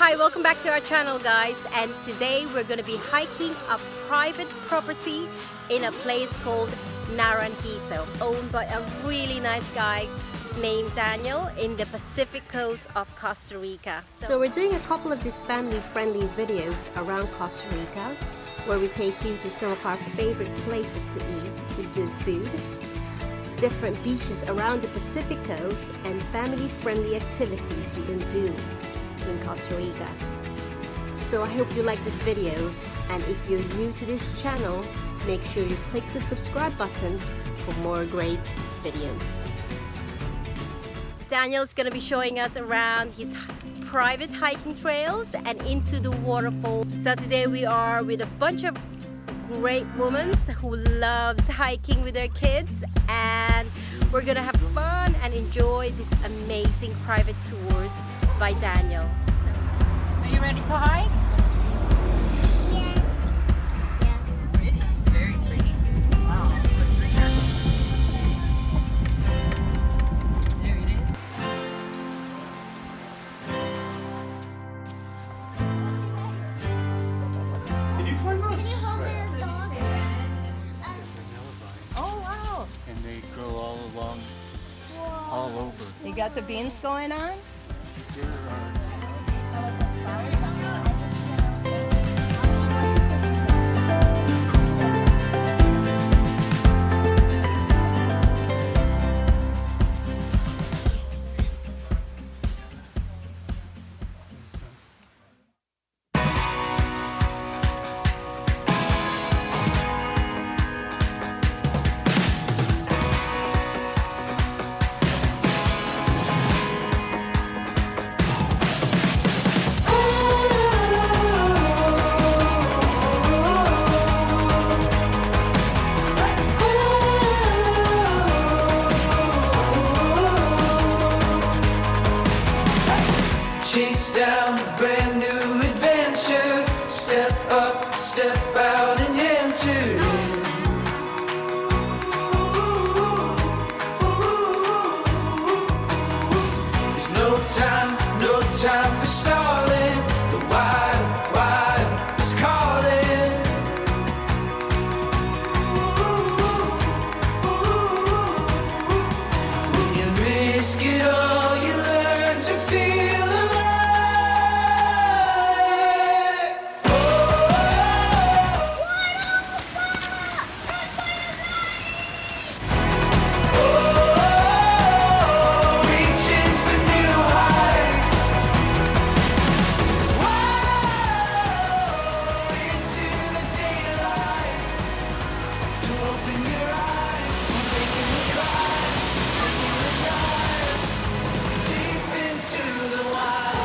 Hi, welcome back to our channel, guys, and today we're going to be hiking a private property in a place called Naranjito, owned by a really nice guy named Daniel in the Pacific coast of Costa Rica. So we're doing a couple of these family-friendly videos around Costa Rica where we take you to some of our favorite places to eat with good food, different beaches around the Pacific coast, and family-friendly activities you can do in Costa Rica. So I hope you like these videos, and if you're new to this channel, make sure you click the subscribe button for more great videos. Daniel's gonna be showing us around his private hiking trails and into the waterfall. So today we are with a bunch of great women who loves hiking with their kids, and we're gonna have fun and enjoy these amazing private tours by Daniel. So, are you ready to hike? Yes. Yes. It's pretty. It's very pretty. Wow. There it is. Can you climb up? Can you hold the dog? Oh wow. And they grow all along, all over. You got the beans going on? There are chase down a brand new adventure. Step up, step out and enter in. There's no time for stalling. The wild, wild is calling. When you risk it all, you learn to feel alive. Reaching for new heights. Into the daylight. So open your eyes, making the climb, taking the dive, deep into the wild.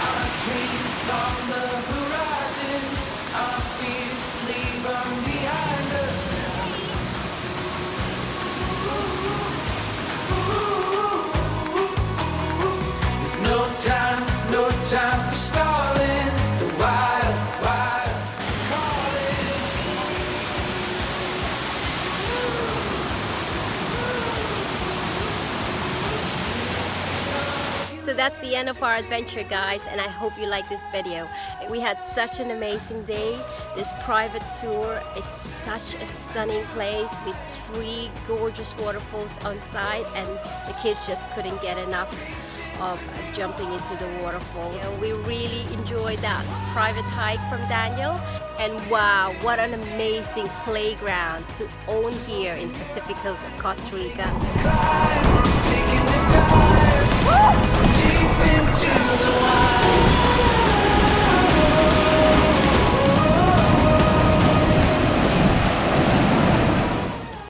Our dreams on the horizon, our fears leave them behind us now. There's no time for stalling. The wild, wild is calling. So that's the end of our adventure, guys, and I hope you like this video. We had such an amazing day. This private tour is such a stunning place with 3 gorgeous waterfalls on site, and the kids just couldn't get enough of jumping into the waterfall. You know, we really enjoyed that private hike from Daniel, and wow, what an amazing playground to own here in Pacific coast of Costa Rica. Taking the dive.